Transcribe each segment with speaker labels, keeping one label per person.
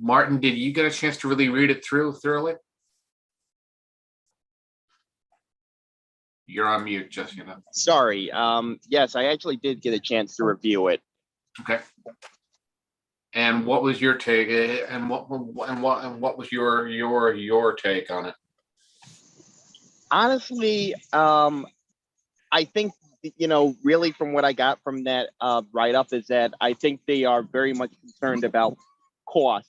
Speaker 1: Martin, did you get a chance to really read it through thoroughly? You're on mute, just you know.
Speaker 2: Sorry. Yes, I actually did get a chance to review it.
Speaker 1: Okay. And what was your take? And what was your take on it?
Speaker 2: Honestly, I think really from what I got from that write-up is that I think they are very much concerned about cost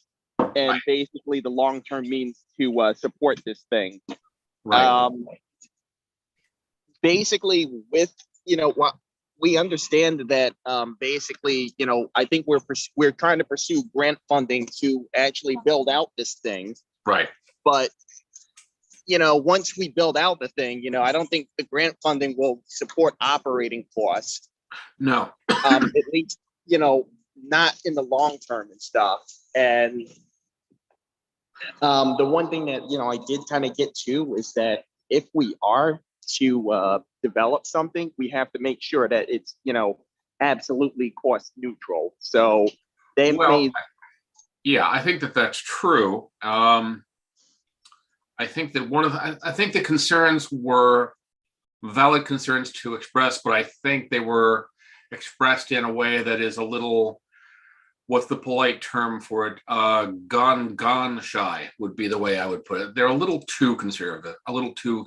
Speaker 2: and basically the long-term means to support this thing.
Speaker 1: Right.
Speaker 2: Basically, with what we understand that basically, I think we're trying to pursue grant funding to actually build out this thing.
Speaker 1: Right.
Speaker 2: But once we build out the thing, I don't think the grant funding will support operating costs.
Speaker 1: No.
Speaker 2: At least, not in the long term and stuff. And the one thing that, I did kind of get to is that if we are to develop something, we have to make sure that it's, absolutely cost neutral. So they may.
Speaker 1: Yeah, I think that that's true. I think that I think the concerns were valid concerns to express, but I think they were expressed in a way that is a little, what's the polite term for it? Gun shy would be the way I would put it. They're a little too conservative, a little too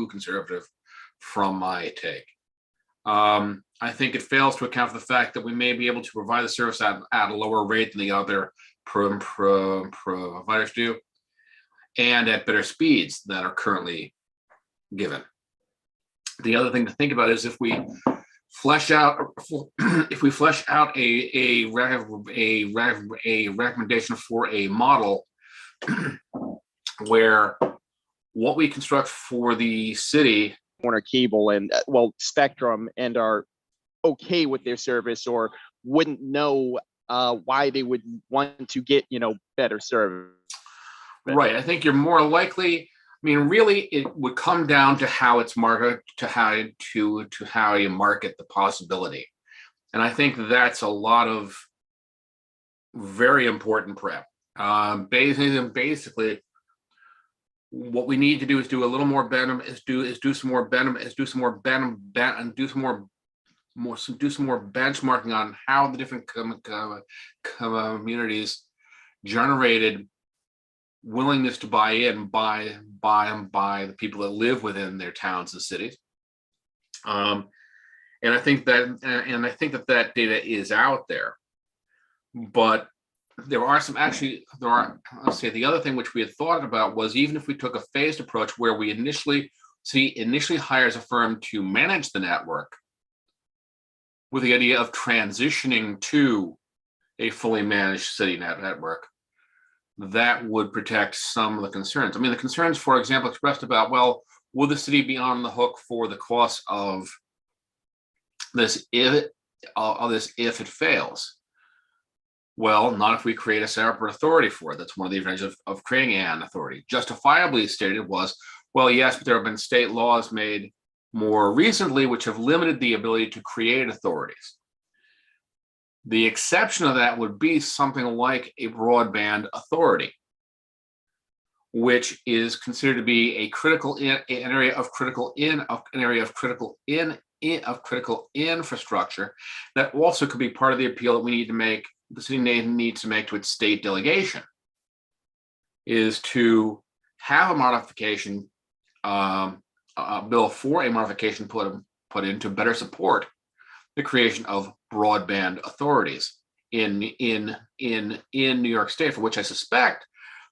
Speaker 1: conservative from my take. I think it fails to account for the fact that we may be able to provide the service at a lower rate than the other providers do, and at better speeds that are currently given. The other thing to think about is if we flesh out a recommendation for a model where what we construct for the city,
Speaker 2: Warner Cable and Spectrum, and are okay with their service or wouldn't know why they would want to get better service.
Speaker 1: Right. I think you're more likely. I mean, really, it would come down to how it's marketed, to how you market the possibility, and I think that's a lot of very important prep. Basically, what we need to do is do a little more benchmarking on how the different communities generated willingness to buy in by the people that live within their towns and cities. And I think that data is out there, but let's say the other thing which we had thought about was, even if we took a phased approach where we initially hires a firm to manage the network with the idea of transitioning to a fully managed city network, that would protect some of the concerns. I mean, the concerns, for example, expressed about, well, will the city be on the hook for the cost of this if it fails? Well, not if we create a separate authority for it. That's one of the advantages of creating an authority. Justifiably stated was, well, yes, but there have been state laws made more recently which have limited the ability to create authorities. The exception of that would be something like a broadband authority, which is considered to be an area of critical infrastructure that also could be part of the appeal that we need to make. The city needs to make to its state delegation, is to have a modification bill for a modification put in to better support the creation of broadband authorities in New York State, for which I suspect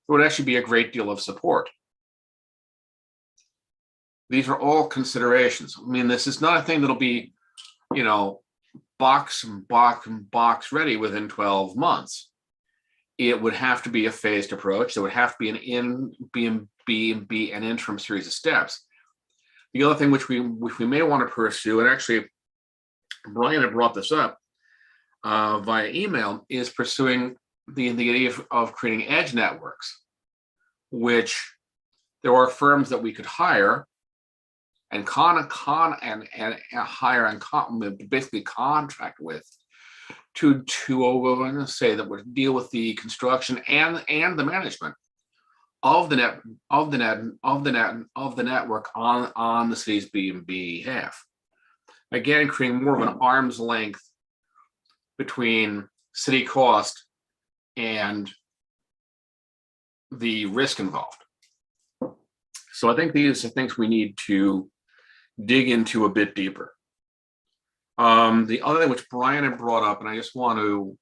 Speaker 1: there would actually be a great deal of support. These are all considerations. I mean, this is not a thing that'll be, box ready within 12 months. It would have to be a phased approach. There would have to be an interim series of steps. The other thing which we may want to pursue, and actually Brian had brought this up via email, is pursuing the idea of creating edge networks, which there are firms that we could hire and basically contract with I'm going to say that would deal with the construction and the management of the network on the city's behalf. Again, creating more of an arm's length between city cost and the risk involved. So I think these are things we need to dig into a bit deeper. The other thing which Brian had brought up, and I just want to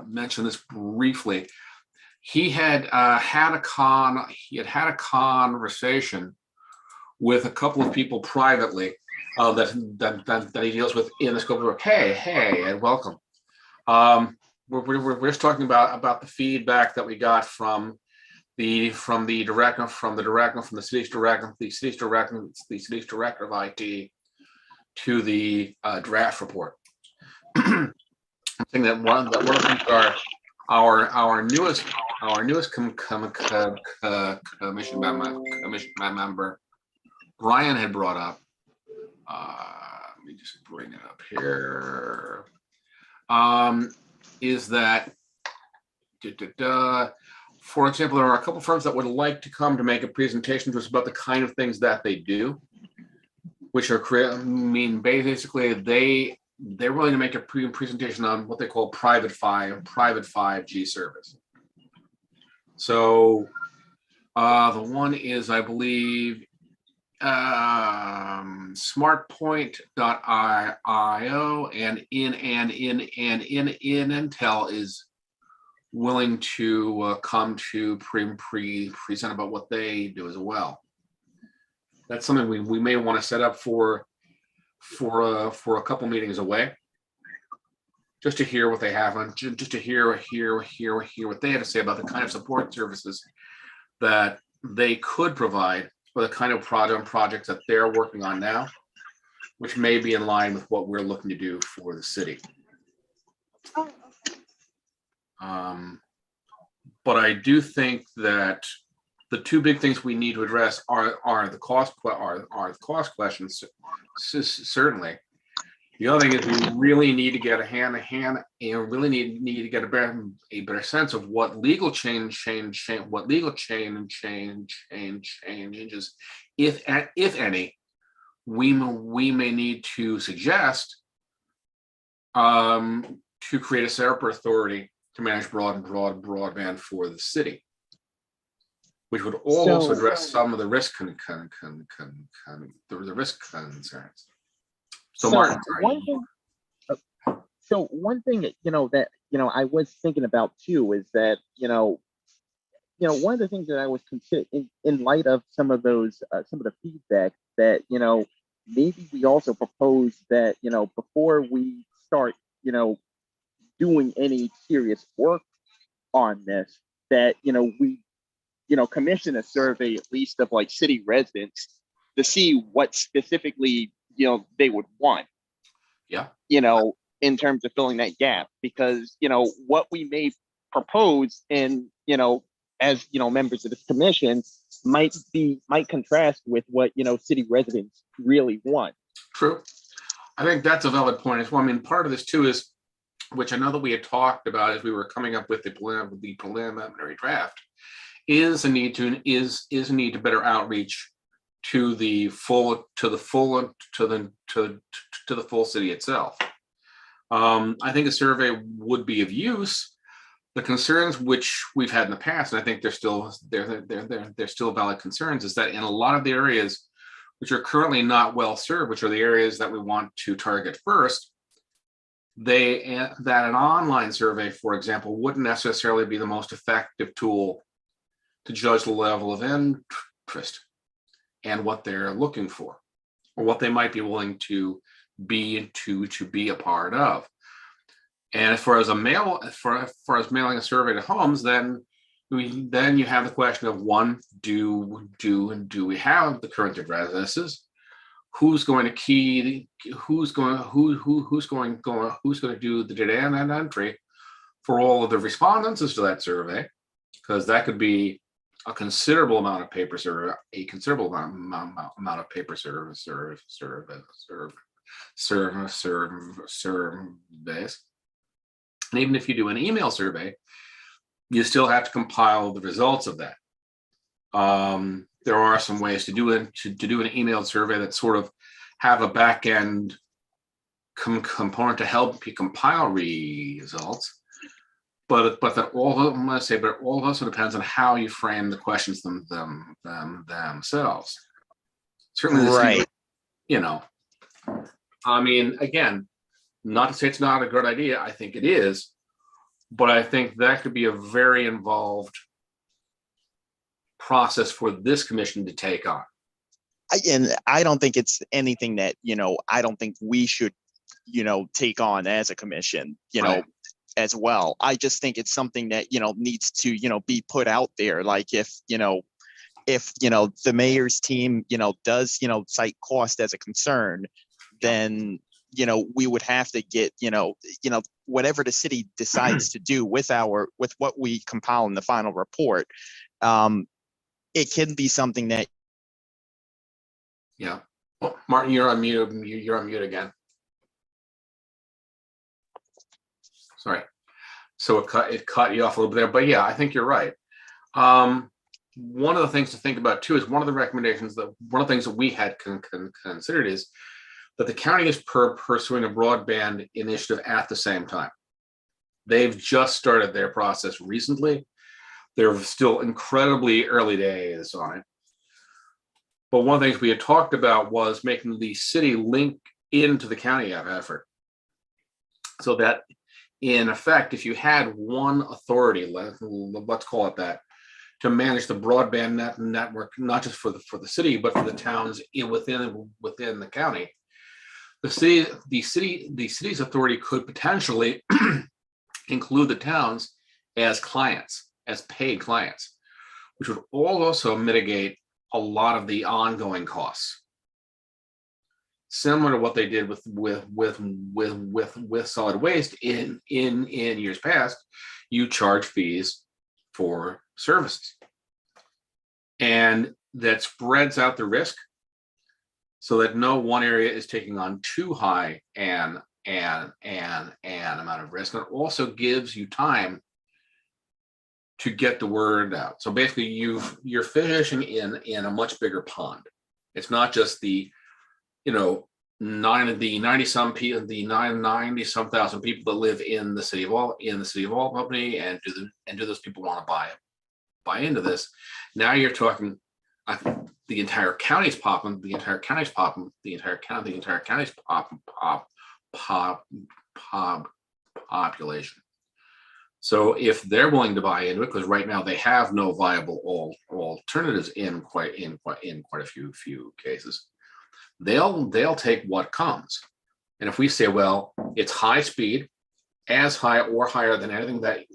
Speaker 1: mention this briefly, he had had a conversation with a couple of people privately that he deals with in the scope of work. Hey, and welcome. We're just talking about the feedback that we got from the director, from the city's director of IT to the draft report. I think that one of the things our newest commission member Brian had brought up. Let me just bring it up here. Is that for example, there are a couple of firms that would like to come to make a presentation to us about the kind of things that they do, which are basically they're willing to make a presentation on what they call private 5G service. So the one is, I believe, smartpoint.io, and Intel is willing to come to present about what they do as well. That's something we may want to set up for a couple meetings away, just to hear what they have, and just to hear what they have to say about the kind of support services that they could provide, or the kind of projects that they're working on now, which may be in line with what we're looking to do for the city. But I do think that the two big things we need to address are the cost questions, certainly. The other thing is we really need to get a better sense of what legal changes, if any, we may need to suggest to create a separate authority to manage broadband for the city, which would also address some of the risk risk concerns. So Martin,
Speaker 2: one thing that I was thinking about too is that one of the things that I was considering in light of some of the feedback that maybe we also propose that before we start doing any serious work on this, that we commission a survey at least of like city residents to see what specifically they would want.
Speaker 1: Yeah.
Speaker 2: In terms of filling that gap, because what we may propose and as members of this commission might contrast with what city residents really want.
Speaker 1: True. I think that's a valid point as well. I mean, part of this too is, which I know that we had talked about as we were coming up with the preliminary draft, is a need to better outreach to the full city itself. I think a survey would be of use. The concerns which we've had in the past, and I think they're still valid concerns, is that in a lot of the areas which are currently not well served, which are the areas that we want to target first, that an online survey, for example, wouldn't necessarily be the most effective tool to judge the level of interest and what they're looking for, or what they might be willing to be a part of. And as far as mailing a survey to homes, then you have the question of, one, do we have the current addresses? Who's going to do the data and entry for all of the respondents to that survey? Because that could be a considerable amount of paper surveys. And even if you do an email survey, you still have to compile the results of that. There are some ways to do it, to do an emailed survey that sort of have a back end component to help you compile results. But that all of them, I say, but it all also depends on how you frame the questions themselves. Certainly,
Speaker 3: Right.
Speaker 1: I mean, again, not to say it's not a good idea. I think it is, but I think that could be a very involved process for this commission to take on.
Speaker 3: And I don't think it's anything that, I don't think we should, take on as a commission,
Speaker 1: Right.
Speaker 3: as well. I just think it's something that, needs to, be put out there. Like if the mayor's team, does, cite cost as a concern, then, we would have to get, whatever the city decides to do with what we compile in the final report. It can be something that.
Speaker 1: Yeah. Well, Martin, you're on mute. You're on mute again. Sorry. So it cut you off a little bit there, but yeah, I think you're right. One of the things to think about too is one of the things that we had considered is that the county is pursuing a broadband initiative at the same time. They've just started their process recently. They're still incredibly early days on it. But one of the things we had talked about was making the city link into the county effort, so that in effect, if you had one authority, let's call it that, to manage the broadband network, not just for the city, but for the towns within the county, the city's authority could potentially include the towns as clients, as paid clients, which would also mitigate a lot of the ongoing costs, similar to what they did with solid waste in years past. You charge fees for services, and that spreads out the risk so that no one area is taking on too high an amount of risk. And it also gives you time to get the word out. So basically you're fishing in a much bigger pond. It's not just the 90 some thousand people that live in the city of Albany, and do those people want to buy into this? Now you're talking the entire county's popping, the entire county's population. So if they're willing to buy into it, because right now they have no viable alternatives in quite a few cases, they'll take what comes. And if we say, well, it's high speed, as high or higher than anything that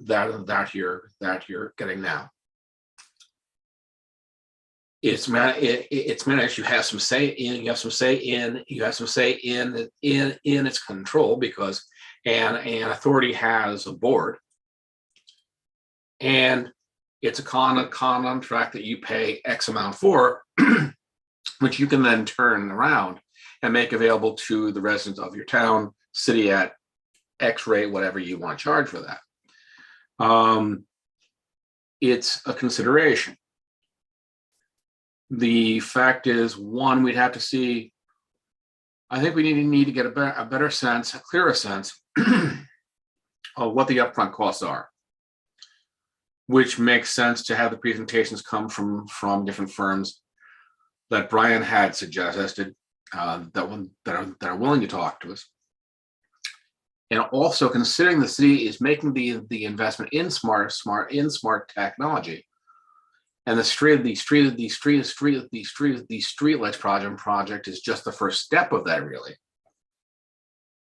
Speaker 1: you're getting now, it's managed. You have some say in its control, because an authority has a board, and it's a contract that you pay X amount for, which you can then turn around and make available to the residents of your town, city, at X rate, whatever you want to charge for that. It's a consideration. The fact is, one, we'd have to see, I think we need to get a better sense, a clearer sense of what the upfront costs are, which makes sense to have the presentations come from different firms that Brian had suggested, that are willing to talk to us. And also considering the city is making the investment in smart technology, and the streetlights project is just the first step of that. Really,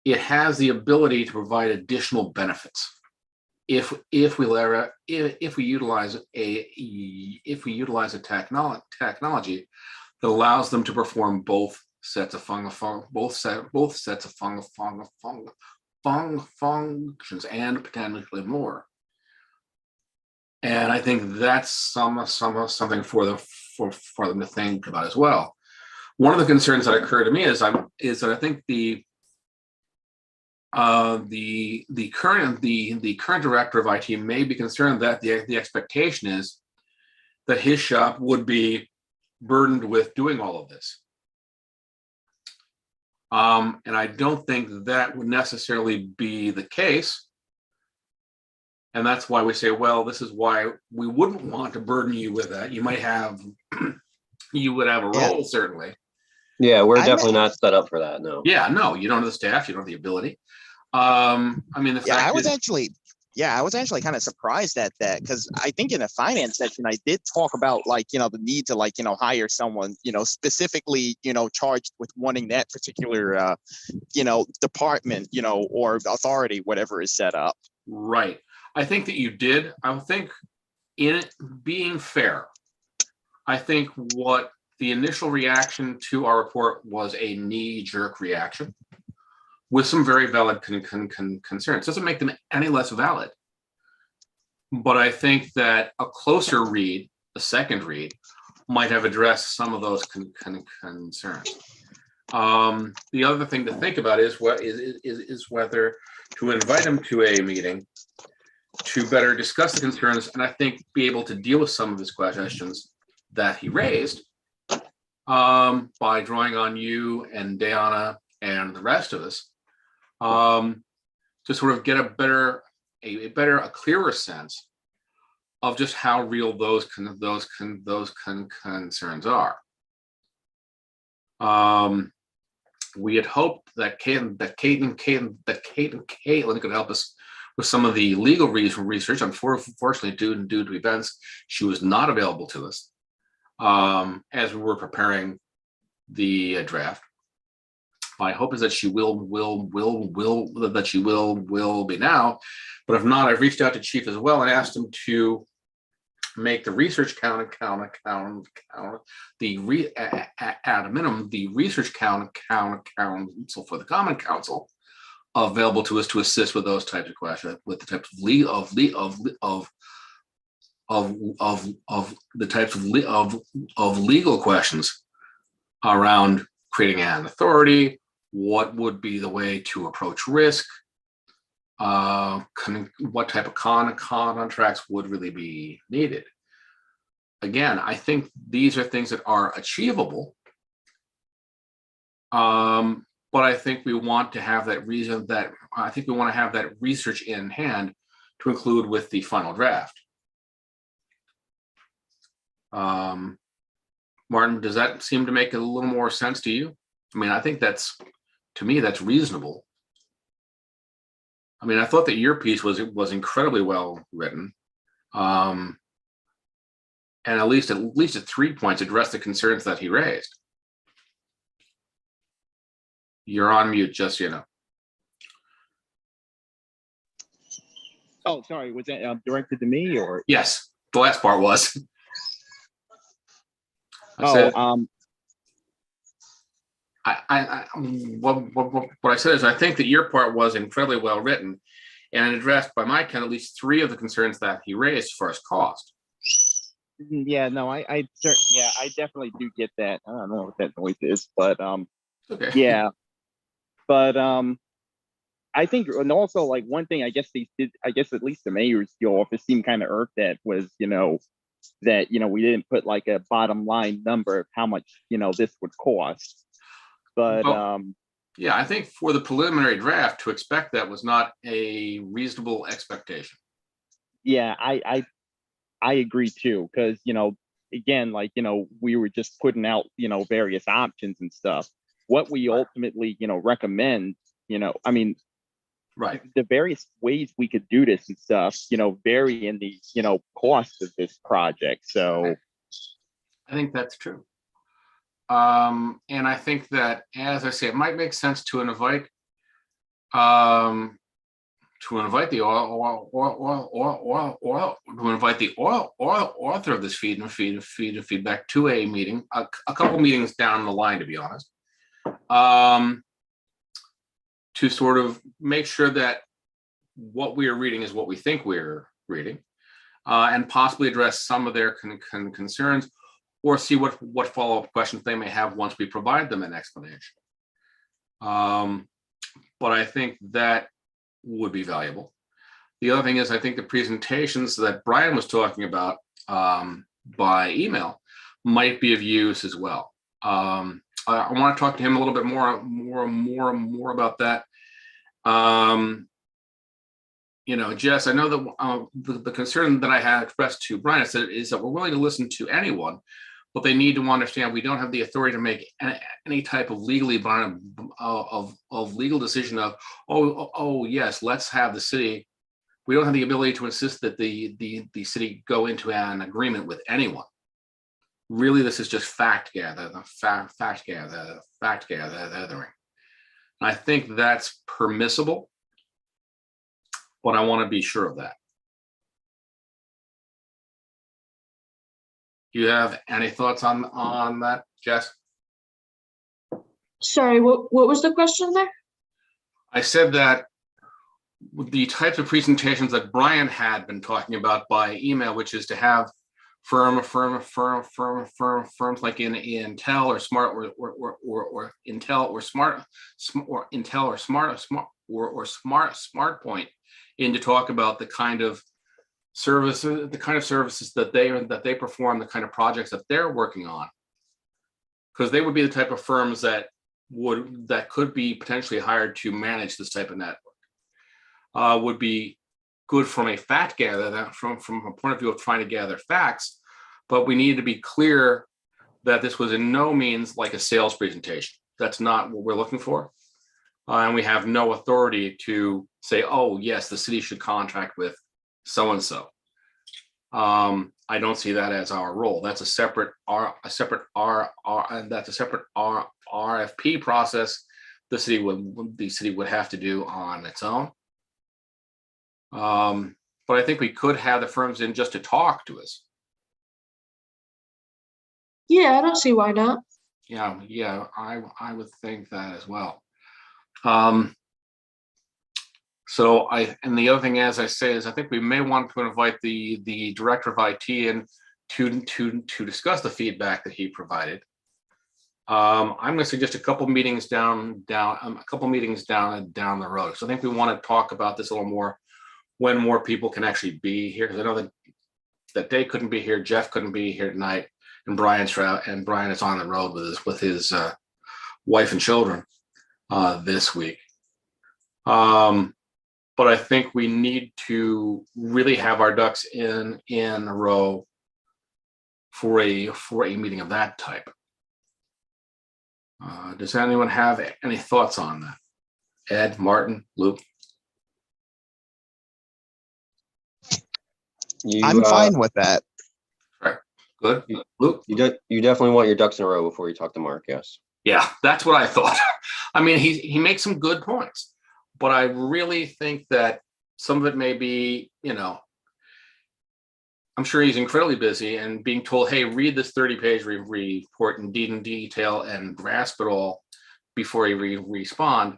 Speaker 1: it has the ability to provide additional benefits if we utilize a technology that allows them to perform both sets of functions and potentially more. And I think that's something for them to think about as well. One of the concerns that occurred to me is that I think the current director of IT may be concerned that the expectation is that his shop would be burdened with doing all of this. And I don't think that would necessarily be the case. And that's why we say, well, this is why we wouldn't want to burden you with that. You might have, you would have a role, certainly.
Speaker 4: Yeah, we're definitely not set up for that. No.
Speaker 1: Yeah, no, you don't have the staff, you don't have the ability. I mean, the
Speaker 3: Yeah,
Speaker 1: fact
Speaker 3: I was
Speaker 1: is,
Speaker 3: actually kind of surprised at that, because I think in the finance section I did talk about, like, the need to, like, hire someone, specifically, charged with wanting that particular department, or authority, whatever is set up.
Speaker 1: right. I think that you did. I think, in it being fair, I think what the initial reaction to our report was a knee-jerk reaction with some very valid concerns. Doesn't make them any less valid. But I think that a closer read, a second read, might have addressed some of those concerns. The other thing to think about is whether to invite him to a meeting to better discuss the concerns, and I think be able to deal with some of his questions that he raised, by drawing on you and Diana and the rest of us, to sort of get a clearer sense of just how real those concerns are. We had hoped that Kate and Caitlin could help us with some of the legal research. Unfortunately, due to events, she was not available to us as we were preparing the draft. My hope is that she will be now. But if not, I've reached out to Chief as well and asked him to make the research at a minimum, the research council for the Common Council available to us to assist with those types of questions, with the types of legal questions around creating an authority. What would be the way to approach risk? What type of contracts would really be needed? Again, I think these are things that are achievable. But I think we want to have that research in hand to include with the final draft. Martin, does that seem to make a little more sense to you? I mean, I think that's reasonable. I mean, I thought that your piece was incredibly well written, and at least at 3 points addressed the concerns that he raised. You're on mute, just so you know.
Speaker 2: Oh, sorry. Was that directed to me or?
Speaker 1: Yes, the last part was.
Speaker 2: What
Speaker 1: I said is I think that your part was incredibly well written and addressed, by my count, at least 3 of the concerns that he raised as far as cost.
Speaker 2: Yeah, no, I definitely do get that. I don't know what that noise is, but
Speaker 1: Okay.
Speaker 2: yeah, but I think, and also, like, one thing I guess they did, I guess at least the mayor's office seemed kind of irked at was, that we didn't put like a bottom line number of how much this would cost. But
Speaker 1: yeah, I think for the preliminary draft, to expect that was not a reasonable expectation.
Speaker 2: Yeah, I agree too, because again, like, we were just putting out various options and stuff. What we ultimately recommend, I mean,
Speaker 1: right,
Speaker 2: the various ways we could do this and stuff, vary in the cost of this project. So
Speaker 1: I think that's true. And I think that, as I say, it might make sense to invite the author of this feedback to a meeting, a couple meetings down the line, to be honest, to sort of make sure that what we are reading is what we think we're reading, and possibly address some of their concerns, or see what follow-up questions they may have once we provide them an explanation. But I think that would be valuable. The other thing is, I think the presentations that Brian was talking about by email might be of use as well. I want to talk to him a little bit more about that. Jess, I know that the concern that I had expressed to Brian is that we're willing to listen to anyone, but they need to understand we don't have the authority to make any type of legally binding of legal decision of, oh yes, let's have the city. We don't have the ability to insist that the city go into an agreement with anyone. Really, this is just fact gathering. I think that's permissible, but I want to be sure of that. Do you have any thoughts on that, Jess?
Speaker 5: Sorry, what was the question there?
Speaker 1: I said that the types of presentations that Brian had been talking about by email, which is to have firms like in Intel or Smart or Intel or Smart Point in to talk about the kind of services that they perform, the kind of projects that they're working on, because they would be the type of firms that could be potentially hired to manage this type of network. Would be good from a fact gather, from a point of view of trying to gather facts, but we need to be clear that this was in no means like a sales presentation. That's not what we're looking for. And we have no authority to say, oh yes, the city should contract with so-and-so. I don't see that as our role. That's a separate RFP process the city would have to do on its own. But I think we could have the firms in just to talk to us.
Speaker 5: Yeah, I don't see why not.
Speaker 1: Yeah, I would think that as well. And the other thing, as I say, is I think we may want to invite the director of IT in to discuss the feedback that he provided. I'm going to suggest a couple meetings down the road. So I think we want to talk about this a little more when more people can actually be here. Because I know that they couldn't be here, Jeff couldn't be here tonight, and Brian is on the road with his wife and children this week. But I think we need to really have our ducks in a row for a meeting of that type. Does anyone have any thoughts on that? Ed, Martin, Luke?
Speaker 3: I'm fine with that.
Speaker 1: Right. Good. Luke?
Speaker 4: You definitely want your ducks in a row before you talk to Mark, yes.
Speaker 1: Yeah, that's what I thought. I mean, he makes some good points, but I really think that some of it may be, I'm sure he's incredibly busy, and being told, hey, read this 30-page report in detail and grasp it all before you respond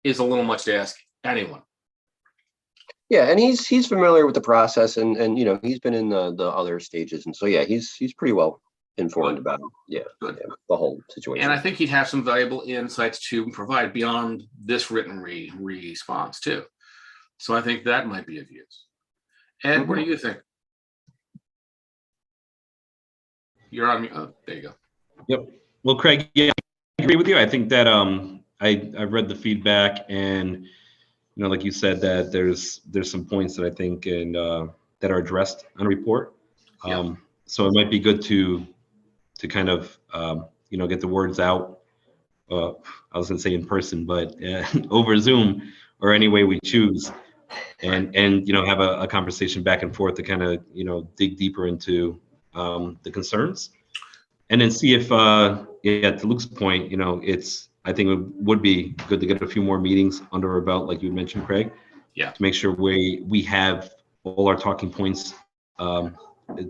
Speaker 1: is a little much to ask anyone.
Speaker 4: Yeah, and he's familiar with the process, and he's been in the other stages, and so yeah, he's pretty well informed about the whole situation.
Speaker 1: And I think he'd have some valuable insights to provide beyond this written response too. So I think that might be of use. Ed, what do you think? You're on me. Oh, there you go.
Speaker 6: Yep. Well, Craig, yeah, I agree with you. I think that I read the feedback, and like you said, that there's some points that I think that are addressed on a report. So it might be good to kind of get the words out. I was going to say in person, but over Zoom or any way we choose, and have a conversation back and forth to kind of dig deeper into the concerns, and then see if to Luke's point, I think it would be good to get a few more meetings under our belt, like you mentioned, Craig.
Speaker 1: Yeah.
Speaker 6: To make sure we have all our talking points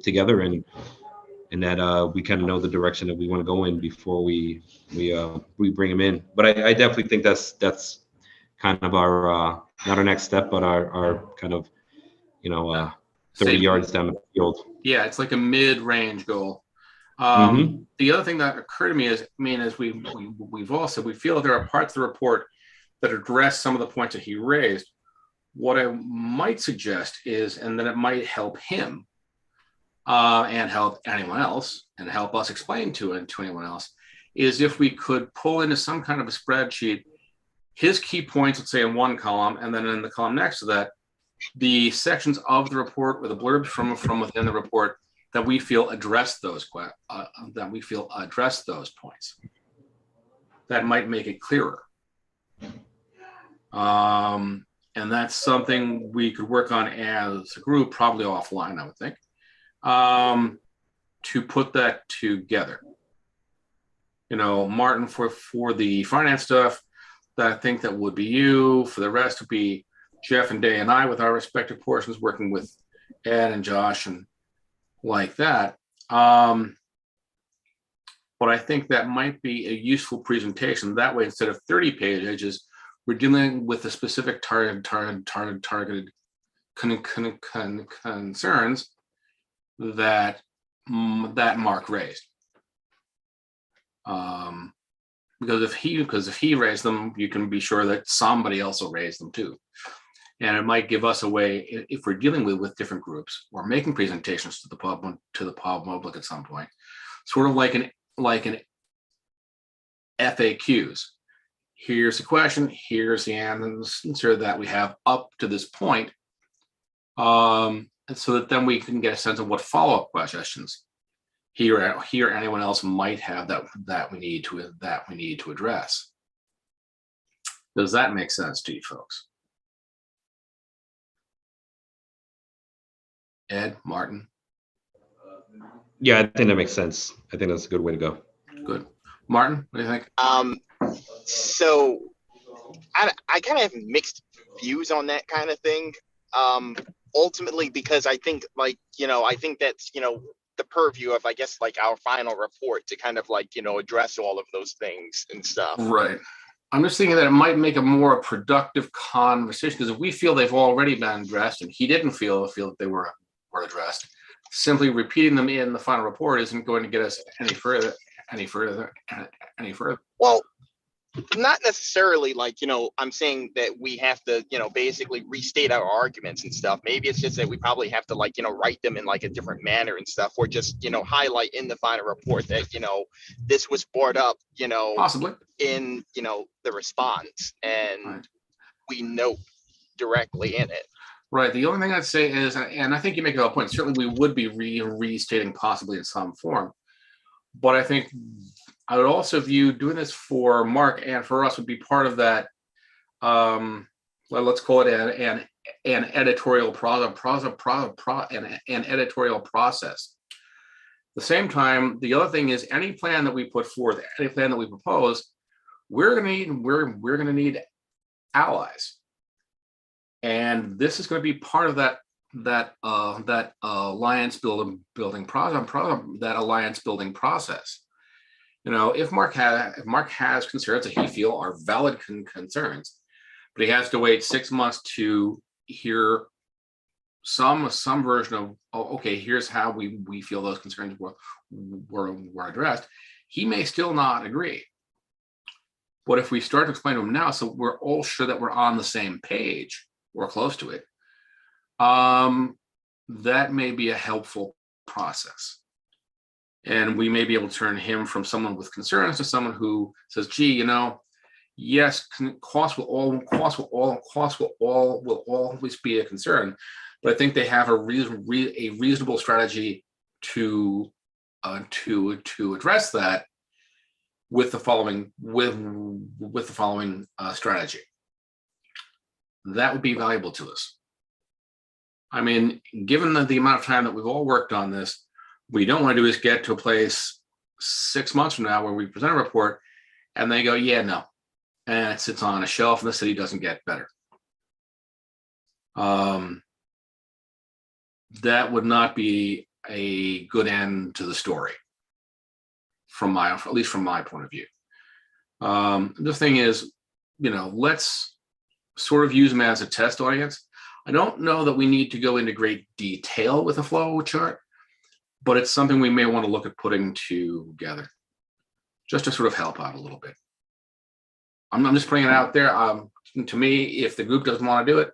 Speaker 6: together, and that we kind of know the direction that we want to go in before we bring them in. But I definitely think that's kind of our not our next step, but our kind of 30 yards down the field.
Speaker 1: Yeah, it's like a mid-range goal. The other thing that occurred to me is, as we've all said, we feel that there are parts of the report that address some of the points that he raised. What I might suggest is, and then it might help him and help anyone else, and help us explain to anyone else, is if we could pull into some kind of a spreadsheet his key points, let's say in one column, and then in the column next to that, the sections of the report or the blurbs from within the report that we feel address those points. That might make it clearer. And that's something we could work on as a group, probably offline, I would think, to put that together. You know, Martin, for the finance stuff, that I think that would be you. For the rest would be Jeff and Day and I with our respective portions, working with Ed and Josh and like that. But I think that might be a useful presentation. That way, instead of 30 pages, we're dealing with the specific targeted concerns that Mark raised. Because if he raised them, you can be sure that somebody else will raise them too. And it might give us a way, if we're dealing with different groups or making presentations to the public at some point, sort of like an FAQs. Here's the question, here's the answer that we have up to this point, and so that then we can get a sense of what follow-up questions he or anyone else might have that we need to address. Does that make sense to you folks? Ed, Martin?
Speaker 6: Yeah, I think that makes sense. I think that's a good way to go.
Speaker 1: Good. Martin, what do you think?
Speaker 3: So I kind of have mixed views on that kind of thing. Ultimately, because I think I think that's, the purview of, I guess, like our final report to kind of address all of those things and stuff.
Speaker 1: Right. I'm just thinking that it might make a more productive conversation, because if we feel they've already been addressed and he didn't feel that they were addressed, simply repeating them in the final report isn't going to get us any further.
Speaker 3: Well, not necessarily I'm saying that we have to, basically restate our arguments and stuff. Maybe it's just that we probably have to write them in a different manner and stuff, or just, highlight in the final report that, this was brought up,
Speaker 1: Possibly.
Speaker 3: in, the response, and
Speaker 1: Right.
Speaker 3: we note directly in it.
Speaker 1: Right. The only thing I'd say is, and I think you make a good point, certainly we would be restating possibly in some form, but I think I would also view doing this for Mark and for us would be part of that, well, let's call it an editorial an editorial process. At the same time, the other thing is, any plan that we put forth, any plan that we propose, we're going to need allies. And this is going to be part of that alliance building process. If Mark has concerns that he feel are valid concerns, but he has to wait 6 months to hear some version of, okay, here's how we feel those concerns were addressed, he may still not agree. But if we start to explain to him now, so we're all sure that we're on the same page or close to it, that may be a helpful process. And we may be able to turn him from someone with concerns to someone who says, gee, yes, costs will always be a concern, but I think they have a reasonable strategy to address that with the following strategy. That would be valuable to us. I mean, given the amount of time that we've all worked on this, what we don't want to do is get to a place 6 months from now where we present a report and they go, yeah, no. And it sits on a shelf and the city doesn't get better. That would not be a good end to the story, at least from my point of view. The thing is, let's sort of use them as a test audience. I don't know that we need to go into great detail with a flow chart, but it's something we may want to look at putting together just to sort of help out a little bit. I'm just putting it out there. To me, if the group doesn't want to do it,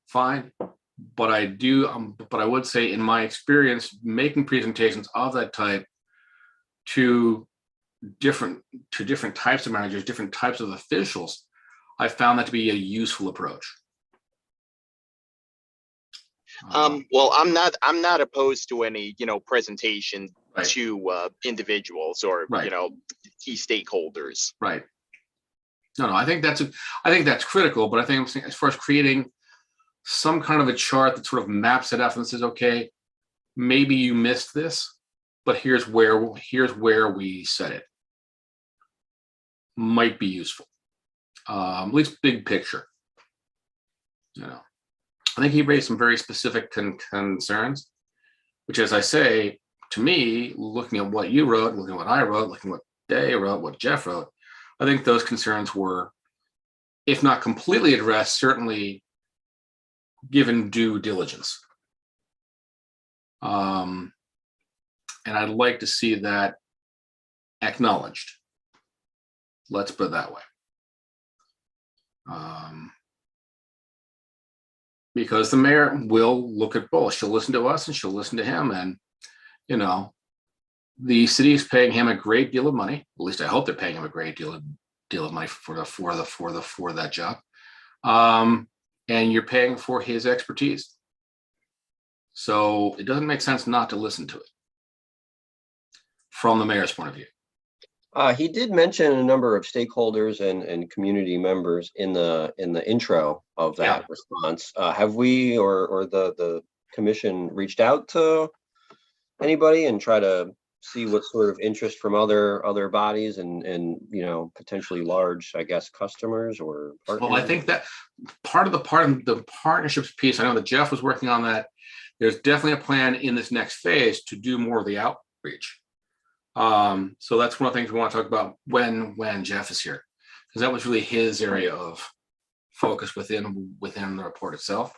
Speaker 1: fine. But but I would say in my experience, making presentations of that type to different types of managers, different types of officials, I found that to be a useful approach.
Speaker 3: Well, I'm not opposed to any, presentation
Speaker 1: Right.
Speaker 3: to individuals or,
Speaker 1: Right.
Speaker 3: key stakeholders.
Speaker 1: Right. No, I think that's critical, but I think as far as creating some kind of a chart that sort of maps it out and says, okay, maybe you missed this, but here's where we said it, might be useful. At least big picture. I think he raised some very specific concerns, which, as I say, to me, looking at what you wrote, looking at what I wrote, looking at what Day wrote, what Jeff wrote, I think those concerns were, if not completely addressed, certainly given due diligence. And I'd like to see that acknowledged. Let's put it that way. Because the mayor will look at both. She'll listen to us and she'll listen to him. And, the city is paying him a great deal of money. At least I hope they're paying him a great deal of money for that job. And you're paying for his expertise. So it doesn't make sense not to listen to it from the mayor's point of view.
Speaker 4: He did mention a number of stakeholders and community members in the intro of that response. Have we or the commission reached out to anybody and try to see what sort of interest from other bodies and potentially large, I guess, customers or partners?
Speaker 1: Well, I think that part of the partnerships piece, I know that Jeff was working on that. There's definitely a plan in this next phase to do more of the outreach. So that's one of the things we want to talk about when Jeff is here, because that was really his area of focus within the report itself.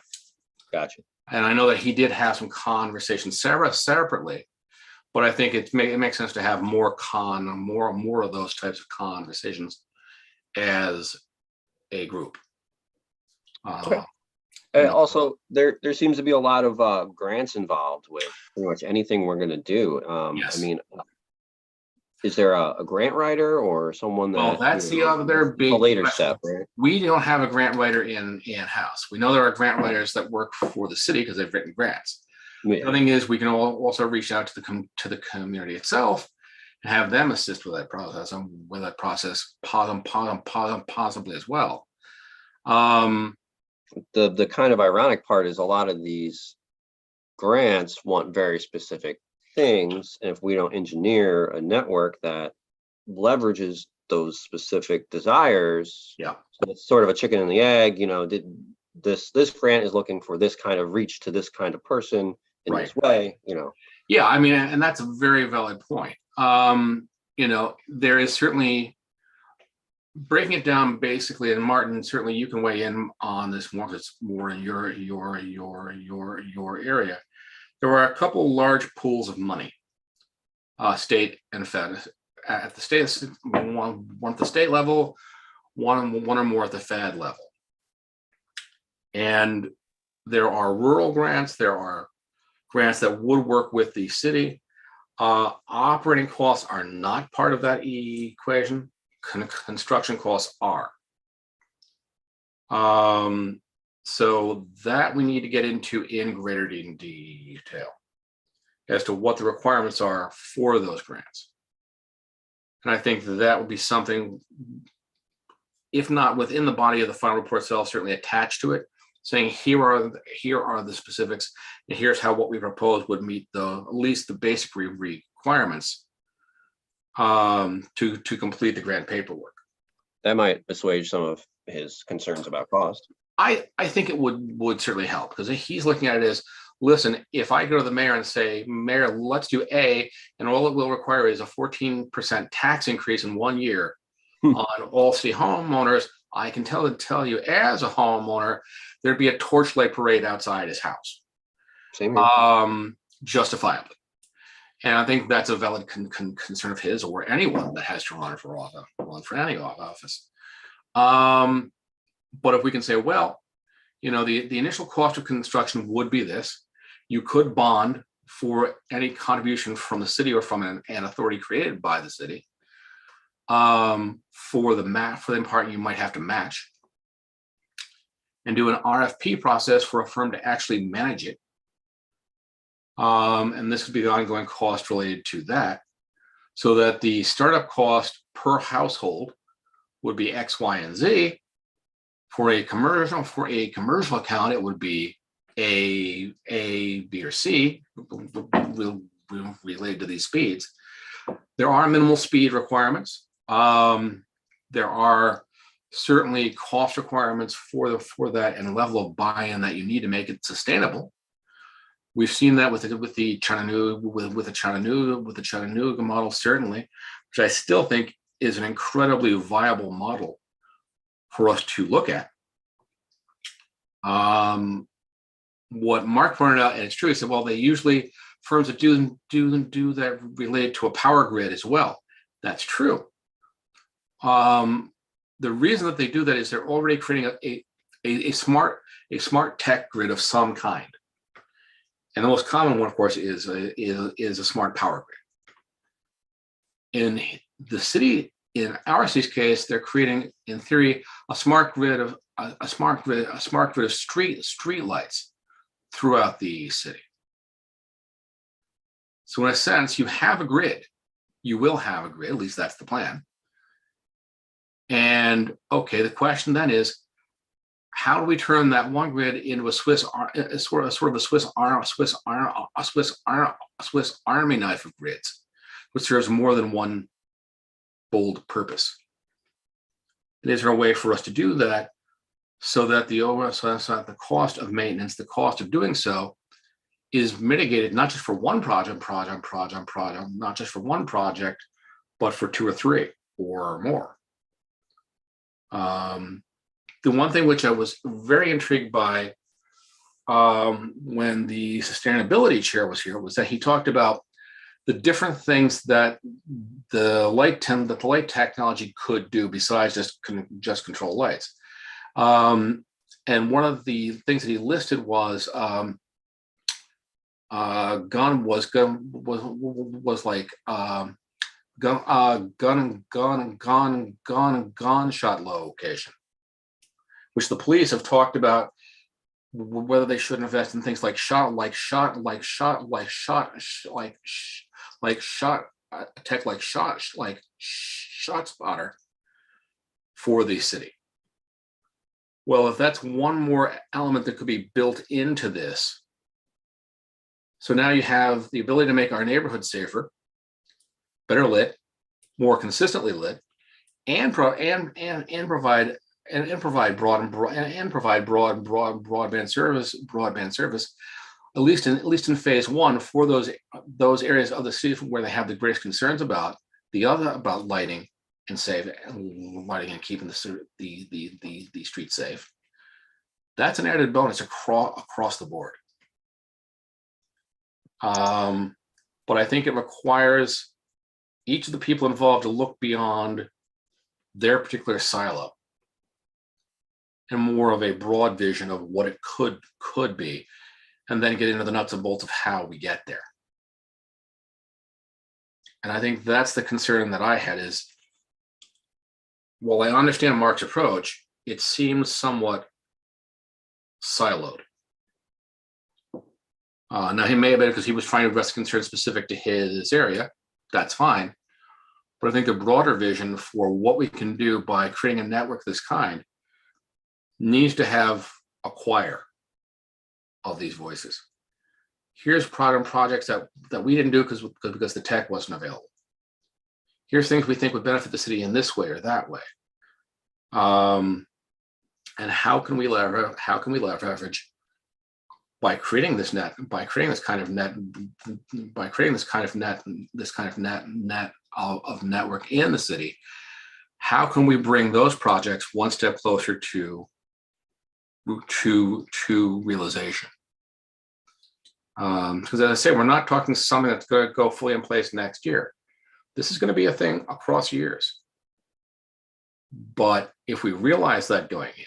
Speaker 4: Gotcha.
Speaker 1: And I know that he did have some conversations separately, but I think it makes sense to have more of those types of conversations as a group.
Speaker 4: Okay. Also, there seems to be a lot of grants involved with pretty much anything we're going to do.
Speaker 1: Yes.
Speaker 4: I mean, is there a grant writer or someone that?
Speaker 1: Well, that's the other big
Speaker 4: later
Speaker 1: question.
Speaker 4: step, right?
Speaker 1: We don't have a grant writer in house. We know there are grant writers that work for the city because they've written grants.
Speaker 4: Yeah.
Speaker 1: The thing is, we can also reach out to the community itself and have them assist with that process possibly as well.
Speaker 4: The kind of ironic part is a lot of these grants want very specific things, and if we don't engineer a network that leverages those specific desires,
Speaker 1: Yeah.
Speaker 4: so it's sort of a chicken and the egg. This grant is looking for this kind of reach to this kind of person in
Speaker 1: Right.
Speaker 4: this way.
Speaker 1: Yeah, I mean, and that's a very valid point. There is certainly breaking it down basically, and Martin, certainly you can weigh in on this more. It's more in your area. There are a couple large pools of money, state and fed. At the state, one at the state level, one or more at the fed level. And there are rural grants. There are grants that would work with the city. Operating costs are not part of that equation. Construction costs are. So that we need to get into in greater detail as to what the requirements are for those grants. And I think that would be something, if not within the body of the final report itself, certainly attached to it, saying here are the specifics, and here's how what we propose would meet at least the basic requirements to complete the grant paperwork.
Speaker 4: That might assuage some of his concerns about cost.
Speaker 1: I think it would certainly help, because he's looking at it as, listen, if I go to the mayor and say, Mayor, let's do A, and all it will require is a 14% tax increase in 1 year on all city homeowners, I can tell you as a homeowner, there'd be a torchlight parade outside his house.
Speaker 4: Same here.
Speaker 1: Justifiably. And I think that's a valid concern of his or anyone that has to run for any office. But if we can say, well, you know, the initial cost of construction would be this, you could bond for any contribution from the city or from an authority created by the city. For the part you might have to match, and do an RFP process for a firm to actually manage it. And this would be the ongoing cost related to that, so that the startup cost per household would be X, Y, and Z. For a commercial account, it would be A, B, or C related to these speeds. There are minimal speed requirements. There are certainly cost requirements for that and level of buy-in that you need to make it sustainable. We've seen that with the Chattanooga model, certainly, which I still think is an incredibly viable model for us to look at. What Mark pointed out, and it's true, he said, well, they usually, firms that do that related to a power grid as well. That's true. The reason that they do that is they're already creating a smart tech grid of some kind. And the most common one, of course, is a smart power grid. In the city, in our city's case, they're creating, in theory, a smart grid of street lights throughout the city. So in a sense, you have a grid. You will have a grid, at least that's the plan. And okay, the question then is, how do we turn that one grid into a Swiss Army knife of grids, which serves more than one bold purpose? And is there a way for us to do that so that the cost of maintenance, the cost of doing so, is mitigated not just for one project, not just for one project, but for two or three or more? The one thing which I was very intrigued by when the sustainability chair was here was that he talked about the different things that the light technology could do besides just control lights. And one of the things that he listed was gunshot location, which the police have talked about whether they should invest in things like shot spotter for the city. Well, if that's one more element that could be built into this, so now you have the ability to make our neighborhood safer, better lit, more consistently lit, and provide broadband service, at least in phase one, for those areas of the city where they have the greatest concerns about lighting and keeping the streets safe. That's an added bonus across the board. But I think it requires each of the people involved to look beyond their particular silo and more of a broad vision of what it could be, and then get into the nuts and bolts of how we get there. And I think that's the concern that I had is, while I understand Mark's approach, it seems somewhat siloed. Now, he may have been because he was trying to address concerns specific to his area. That's fine. But I think the broader vision for what we can do by creating a network of this kind needs to have a choir of these voices. Here's projects that we didn't do because the tech wasn't available. Here's things we think would benefit the city in this way or that way. And how can we leverage by creating this net of network in the city? How can we bring those projects one step closer to realization? Because as I say, we're not talking something that's going to go fully in place next year. This is going to be a thing across years. But if we realize that going in,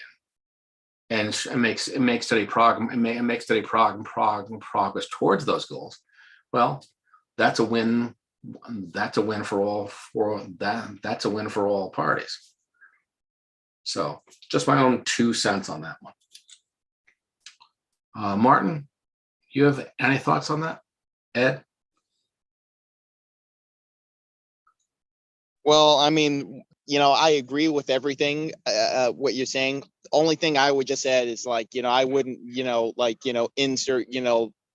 Speaker 1: and make steady progress towards those goals, well, that's a win. That's a win for all that's a win for all parties. So just my own 2 cents on that one. Martin, you have any thoughts on that? Ed?
Speaker 2: Well, I mean, I agree with everything, what you're saying. Only thing I would just add is like, I wouldn't, insert,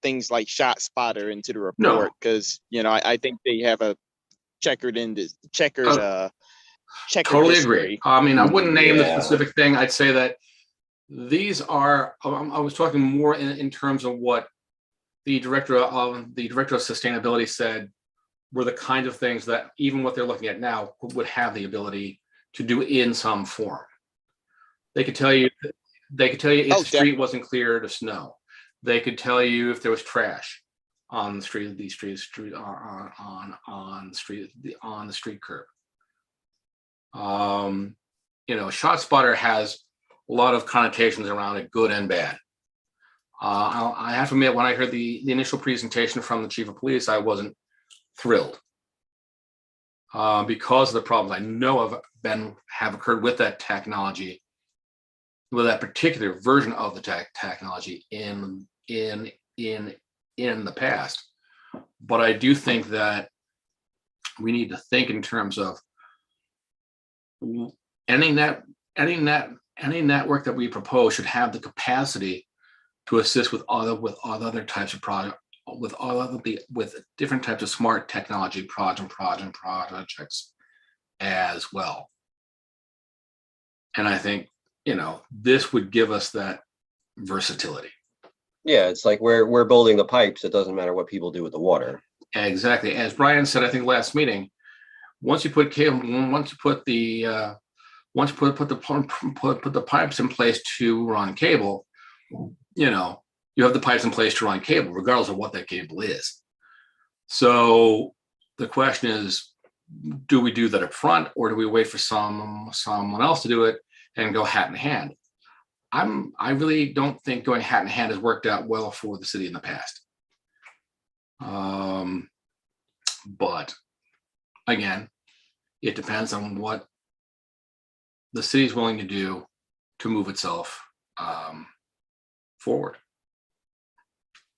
Speaker 2: things like shot spotter into the
Speaker 1: No.
Speaker 2: report because, I think they have a checkered
Speaker 1: Totally
Speaker 2: history.
Speaker 1: agree. I mean, I wouldn't name the
Speaker 4: Yeah.
Speaker 1: specific thing. I'd say that these are, I was talking more in terms of what the director of sustainability said were the kinds of things that even what they're looking at now would have the ability to do in some form. They could tell you if the street wasn't cleared of snow. They could tell you if there was trash on the street, on the street curb. Shot spotter has a lot of connotations around it, good and bad. I have to admit, when I heard the initial presentation from the chief of police, I wasn't thrilled because of the problems I know have occurred with that technology, with that particular version of the technology in the past. But I do think that we need to think in terms of any network that we propose should have the capacity to assist with other types of projects, with different types of smart technology projects as well. And I think this would give us that versatility.
Speaker 4: Yeah, it's like we're building the pipes. It doesn't matter what people do with the water.
Speaker 1: Exactly, as Brian said, I think last meeting, once you put the pipes in place to run cable, you have the pipes in place to run cable, regardless of what that cable is. So the question is, do we do that up front, or do we wait for someone else to do it and go hat in hand? I really don't think going hat in hand has worked out well for the city in the past. But again, it depends on what the city's willing to do to move itself forward.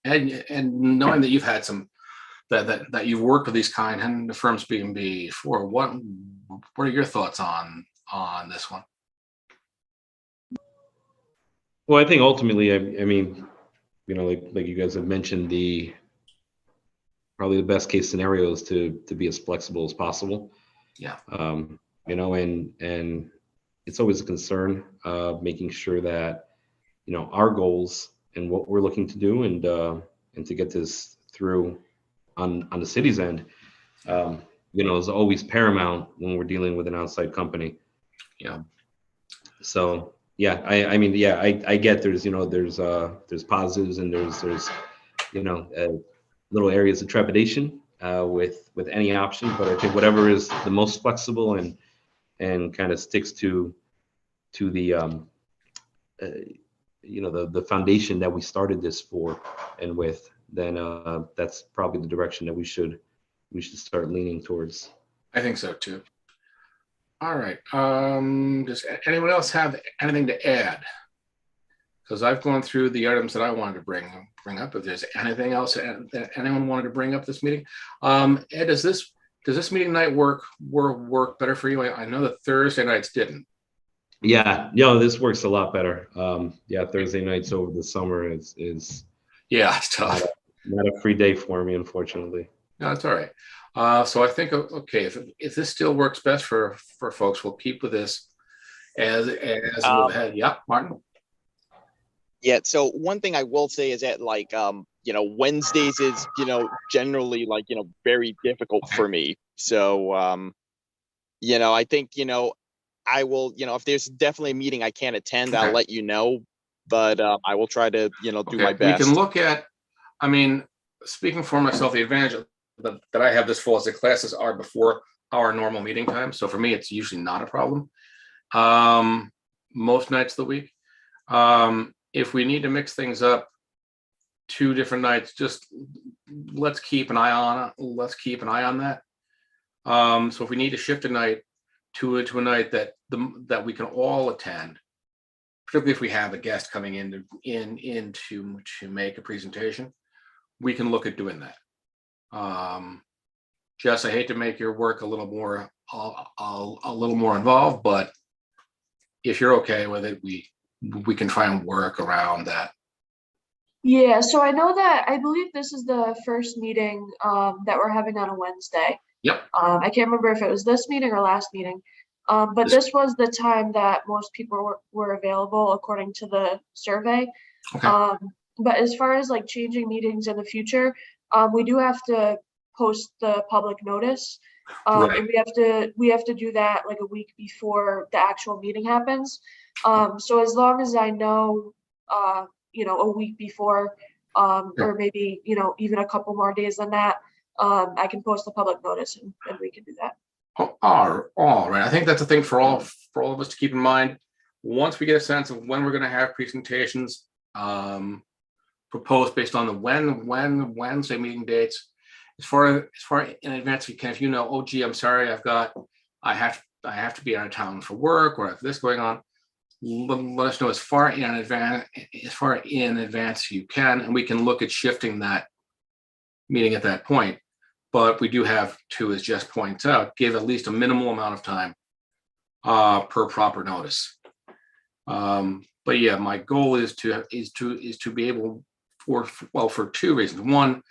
Speaker 1: And knowing that you've had some that you've worked with these kind of firms before, what are your thoughts on this one?
Speaker 6: Well, I think ultimately, I mean, like you guys have mentioned, probably the best case scenario is to be as flexible as possible.
Speaker 1: Yeah.
Speaker 6: And it's always a concern of making sure that our goals and what we're looking to do and to get this through on the city's end, is always paramount when we're dealing with an outside company.
Speaker 1: Yeah.
Speaker 6: So yeah, I mean, yeah, I get there's positives and there's little areas of trepidation with any option, but I think whatever is the most flexible and kind of sticks to the the foundation that we started this for and with, then that's probably the direction that we should start leaning towards.
Speaker 1: I think so too. All right. Does anyone else have anything to add? Because I've gone through the items that I wanted to bring up. If there's anything else that anyone wanted to bring up this meeting, Ed, does this meeting night work better for you? I know that Thursday nights didn't.
Speaker 6: Yeah, this works a lot better. Thursday nights over the summer is
Speaker 1: it's tough.
Speaker 6: Not a free day for me, unfortunately.
Speaker 1: No, it's all right. So I think, okay, if this still works best for folks, we'll keep with this as we move ahead. Yeah, Martin.
Speaker 2: Yeah. So one thing I will say is that Wednesdays is, generally very difficult for me. So, I think, I will, if there's definitely a meeting I can't attend, I'll let you know, but I will try to, do my best.
Speaker 1: We can look at, speaking for myself, the advantage that I have this fall is the classes are before our normal meeting time. So for me, it's usually not a problem. most nights of the week. If we need to mix things up 2 different nights, just let's keep an eye on it. Let's keep an eye on that. So if we need to shift a night to a night that we can all attend, particularly if we have a guest coming in to make a presentation, we can look at doing that. Jess, I hate to make your work a little more involved, but if you're okay with it, we can try and work around that.
Speaker 5: Yeah, so I know that I believe this is the first meeting that we're having on a Wednesday.
Speaker 1: Yep.
Speaker 5: I can't remember if it was this meeting or last meeting. But this was the time that most people were available according to the survey.
Speaker 1: Okay.
Speaker 5: But as far as like changing meetings in the future, we do have to post the public notice.
Speaker 1: Right.
Speaker 5: And we have to do that like a week before the actual meeting happens. So as long as I know, a week before, or maybe, even a couple more days than that, I can post the public notice and we can do that.
Speaker 1: All right. I think that's a thing for all of us to keep in mind. Once we get a sense of when we're going to have presentations, proposed based on the when Wednesday meeting dates, as far in advance you can. If you know, oh gee, I'm sorry, I have to be out of town for work, or I have this going on. Let us know as far in advance you can, and we can look at shifting that meeting at that point. But we do have to, as Jess points out, give at least a minimal amount of time per proper notice. But yeah, my goal is to be able for 2 reasons. One,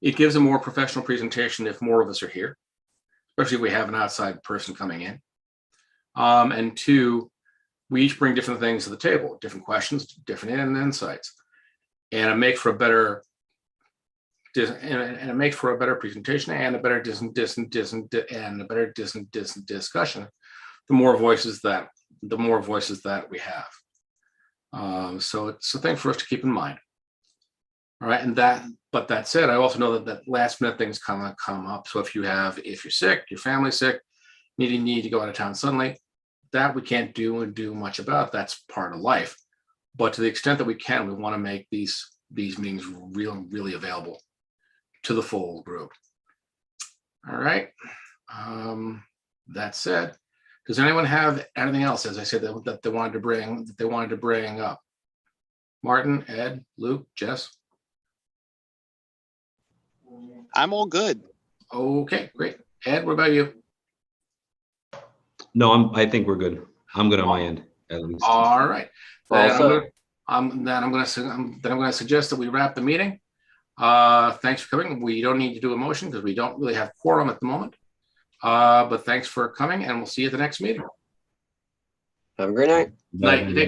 Speaker 1: it gives a more professional presentation if more of us are here, especially if we have an outside person coming in. And 2, we each bring different things to the table, different questions, different insights, and it makes for a better presentation and a better discussion. The more voices that we have. So it's a thing for us to keep in mind. All right, but that said, I also know that last minute things come up. So if you're sick, your family's sick, need to go out of town suddenly, that we can't do much about. That's part of life. But to the extent that we can, we want to make these meetings really available to the full group. All right. That said, does anyone have anything else, as I said, that they wanted to bring up? Martin, Ed, Luke, Jess?
Speaker 2: I'm all good.
Speaker 1: Okay, great. Ed, what about you?
Speaker 6: No, I think we're good. I'm good on my end, at least.
Speaker 1: All right.
Speaker 4: Also,
Speaker 1: I'm going to suggest that we wrap the meeting. Thanks for coming. We don't need to do a motion because we don't really have quorum at the moment. But thanks for coming, and we'll see you at the next meeting.
Speaker 4: have a great night.
Speaker 1: Night.